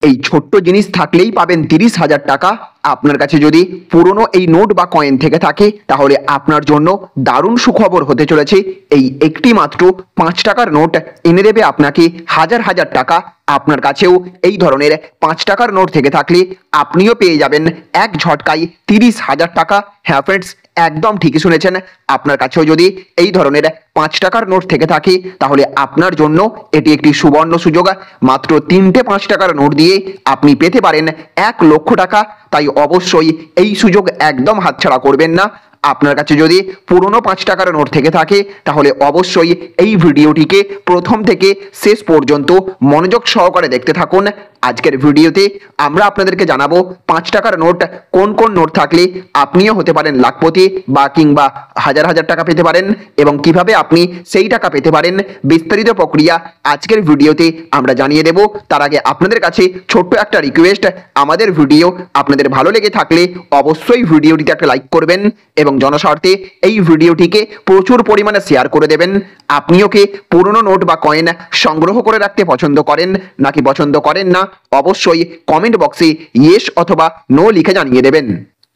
এই ছোট্ট জিনিস থাকলেই পাবেন 30,000 টাকা। আপনার কাছে যদি পুরনো এই নোট বা কয়েন থেকে থাকে তাহলে আপনার জন্য দারুণ সুখবর হতে চলেছে। এই একটি মাত্র 5 টাকার নোট এনে দেবে আপনাকে হাজার হাজার টাকা। আপনার কাছেও এই ধরনের 5 টাকার নোট থেকে থাকলে আপনিও পেয়ে যাবেন এক ঝটকায় 30,000 টাকা। হ্যাঁ ফ্রেন্ডস, একদম ঠিকই শুনেছেন। আপনার কাছেও যদি এই ধরনের 5 টাকার নোট থেকে থাকে তাহলে আপনার জন্য এটি একটি সুবর্ণ সুযোগ। মাত্র 3টে 5 টাকার নোট দিয়ে আপনি পেতে পারেন 1 লক্ষ টাকা। তাই অবশ্যই এই সুযোগ একদম হাতছাড়া করবেন না। আপনার কাছে যদি পুরনো 5 টাকার নোট থেকে থাকে তাহলে অবশ্যই এই ভিডিওটিকে প্রথম থেকে শেষ পর্যন্ত মনোযোগ সহকারে দেখতে থাকুন। আজকের ভিডিওতে আমরা আপনাদেরকে জানাবো 5 টাকার নোট কোন কোন নোট থাকলে আপনিও হতে পারেন লাখপতি বা কিংবা হাজার হাজার টাকা পেতে পারেন এবং কিভাবে আপনি সেই টাকা পেতে পারেন। বিস্তারিত প্রক্রিয়া আজকের ভিডিওতে আমরা জানিয়ে দেব। তার আগে আপনাদের কাছে ছোট্ট একটা রিকোয়েস্ট, আমাদের ভিডিও আপনাদের ভালো লেগে থাকলে অবশ্যই ভিডিওটিতে একটা লাইক করবেন এবং জনস্বার্থে এই ভিডিওটিকে প্রচুর পরিমাণে শেয়ার করে দেবেন। আপনিও কি পুরনো নোট বা কয়েন সংগ্রহ করে রাখতে পছন্দ করেন নাকি পছন্দ করেন না? অবশ্যই কমেন্ট বক্সে ইয়েস অথবা নো লিখে জানিয়ে দেবেন।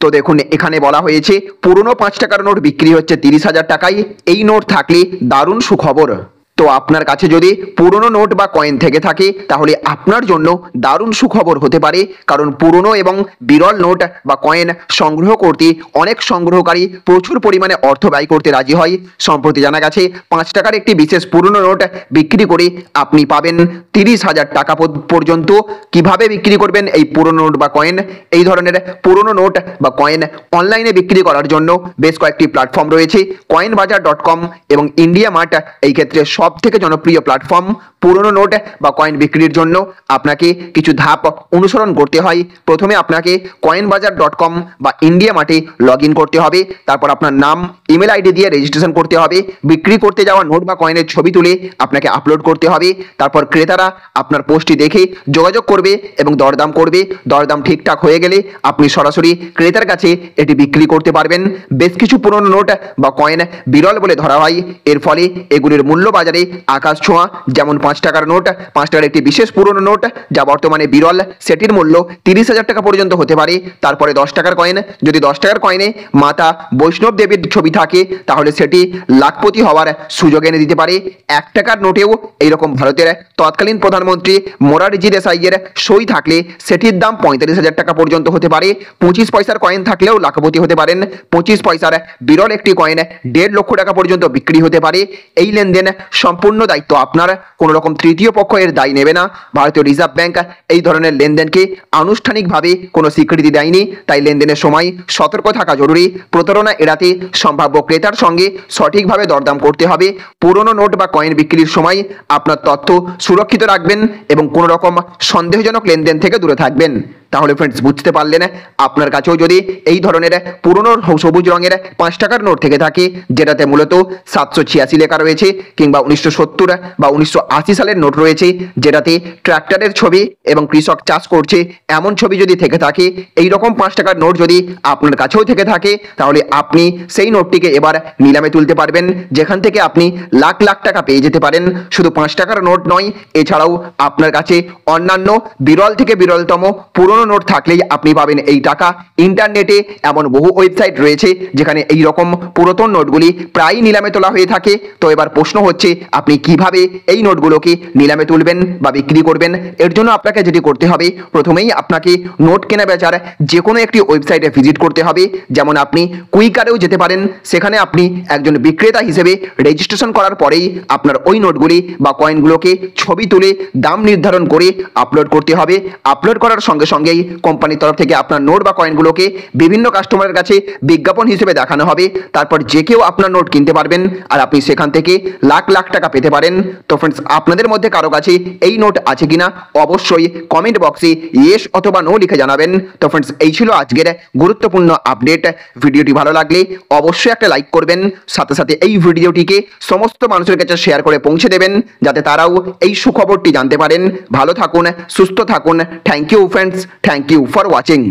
তো দেখুন, এখানে বলা হয়েছে পুরনো 5 টাকার নোট বিক্রি হচ্ছে 30,000 টাকায়। এই নোট থাকলে দারুণ সুখবর। তো আপনার কাছে যদি পুরনো নোট বা কয়েন থেকে থাকে তাহলে আপনার জন্য দারুণ সুখবর হতে পারে, কারণ পুরনো এবং বিরল নোট বা কয়েন সংগ্রহ করতে অনেক সংগ্রহকারী প্রচুর পরিমাণে অর্থ ব্যয় করতে রাজি হয়। সম্প্রতি জানা গেছে 5 টাকার একটি বিশেষ পুরনো নোট বিক্রি করে আপনি পাবেন 30,000 টাকা পর্যন্ত। কিভাবে বিক্রি করবেন এই পুরনো নোট বা কয়েন? এই ধরনের পুরনো নোট বা কয়েন অনলাইনে বিক্রি করার জন্য বেশ কয়েকটি প্ল্যাটফর্ম রয়েছে। coinbazaar.com এবং ইন্ডিয়া মার্ট এই ক্ষেত্রে সব থেকে জনপ্রিয় প্ল্যাটফর্ম। পুরনো নোট বা কয়েন বিক্রির জন্য আপনাকে কিছু ধাপ অনুসরণ করতে হয়। প্রথমে আপনাকে coinbazaar.com বা ইন্ডিয়া মার্টে লগ ইন করতে হবে। তারপর আপনার নাম, ইমেল আইডি দিয়ে রেজিস্ট্রেশন করতে হবে। বিক্রি করতে যাওয়া নোট বা কয়েনের ছবি তুলে আপনাকে আপলোড করতে হবে। তারপর ক্রেতারা আপনার পোস্টটি দেখে যোগাযোগ করবে এবং দরদাম করবে। দরদাম ঠিকঠাক হয়ে গেলে আপনি সরাসরি ক্রেতার কাছে এটি বিক্রি করতে পারবেন। বেশ কিছু পুরনো নোট বা কয়েন বিরল বলে ধরা হয়, এর ফলে এগুলির মূল্য বাজারে আকাশ ছোঁয়া। যেমন 5 টাকার নোট, 5 টাকার একটি বিশেষ পুরনো নোট যা বর্তমানে বিরল, সেটির মূল্য 30,000 টাকা পর্যন্ত হতে পারে। তারপরে 10 টাকার কয়েন, যদি 10 টাকার কয়েনে মাতা বৈষ্ণব দেবীর ছবি থাকে তাহলে সেটি লাখপতি হওয়ার সুযোগ এনে দিতে পারে। 1 টাকার নোটেও এইরকম ভারতের তৎকালীন প্রধানমন্ত্রী মোরারজি দেশাইয়ের সই থাকলে সেটির দাম 45,000 টাকা পর্যন্ত হতে পারে। 25 পয়সার কয়েন থাকলেও লাখপতি হতে পারেন। 25 পয়সার বিরল একটি কয়েন 1.5 লক্ষ টাকা পর্যন্ত বিক্রি হতে পারে। এই লেনদেন সম্পূর্ণ দায়িত্ব আপনার, কোনো রকম তৃতীয় পক্ষ এর দায় নেবে না। ভারতীয় রিজার্ভ ব্যাংক এই ধরনের লেনদেনকে আনুষ্ঠানিকভাবে কোনো স্বীকৃতি দেয়নি, তাই লেনদেনের সময় সতর্ক থাকা জরুরি। প্রতারণা এড়াতে সম্ভাব্য ক্রেতার সঙ্গে সঠিকভাবে দরদাম করতে হবে। পুরনো নোট বা কয়েন বিক্রির সময় আপনার তথ্য সুরক্ষিত রাখবেন এবং কোনো রকম সন্দেহজনক লেনদেন থেকে দূরে থাকবেন। তাহলে ফ্রেন্ডস, বুঝতে পারলেন, আপনার কাছেও যদি এই ধরনের পুরনো সবুজ রঙের 5 টাকার নোট থেকে থাকে যেটাতে মূলত 786 লেখা রয়েছে, কিংবা 1970 বা 1980 সালের নোট রয়েছে যেটাতে ট্র্যাক্টরের ছবি এবং কৃষক চাষ করছে এমন ছবি যদি থেকে থাকে, এই রকম 5 টাকার নোট যদি আপনার কাছেও থেকে থাকে তাহলে আপনি সেই নোটটিকে এবার নিলামে তুলতে পারবেন, যেখান থেকে আপনি লাখ লাখ টাকা পেয়ে যেতে পারেন। শুধু 5 টাকার নোট নয়, এছাড়াও আপনার কাছে অন্যান্য বিরল থেকে বিরলতম পুরনো নোট থাকলেই আপনি পাবেন এই টাকা। ইন্টারনেটে এমন বহু ওয়েবসাইট রয়েছে যেখানে এই রকম পুরাতন নোটগুলি প্রায় নিলামে তোলা হয়ে থাকে। তো এবার প্রশ্ন হচ্ছে, আপনি কিভাবে এই নোটগুলোকে নিলামে তুলবেন বা বিক্রি করবেন? এর জন্য আপনাকে যেটি করতে হবে, প্রথমেই আপনাকে নোট কেনা বেচার যে কোনো একটি ওয়েবসাইটে ভিজিট করতে হবে। যেমন আপনি কুইকারেও যেতে পারেন, সেখানে আপনি একজন বিক্রেতা হিসেবে রেজিস্ট্রেশন করার পরেই আপনার ওই নোটগুলি বা কয়েনগুলোকে ছবি তুলে দাম নির্ধারণ করে আপলোড করতে হবে। আপলোড করার সঙ্গে সঙ্গেই কোম্পানির তরফ থেকে আপনার নোট বা কয়েনগুলোকে বিভিন্ন কাস্টমারের কাছে বিজ্ঞাপন হিসেবে দেখানো হবে। তারপর যে কেউ আপনার নোট কিনতে পারবেন আর আপনি সেখান থেকে লাখ লাখ টাকা পেতে পারেন। তো ফ্রেন্ডস, আপনাদের মধ্যে কারো কাছে এই নোট আছে কিনা অবশ্যই কমেন্ট বক্সে ইয়েস অথবা নো লিখে জানাবেন। তো ফ্রেন্ডস, এই ছিল আজকের গুরুত্বপূর্ণ আপডেট। ভিডিওটি ভালো লাগলে অবশ্যই একটা লাইক করবেন, সাথে সাথে এই ভিডিওটিকে সমস্ত মানুষের কাছে শেয়ার করে পৌঁছে দেবেন যাতে তারাও এই সুখবরটি জানতে পারেন। ভালো থাকুন, সুস্থ থাকুন। Thank you friends, thank you for watching.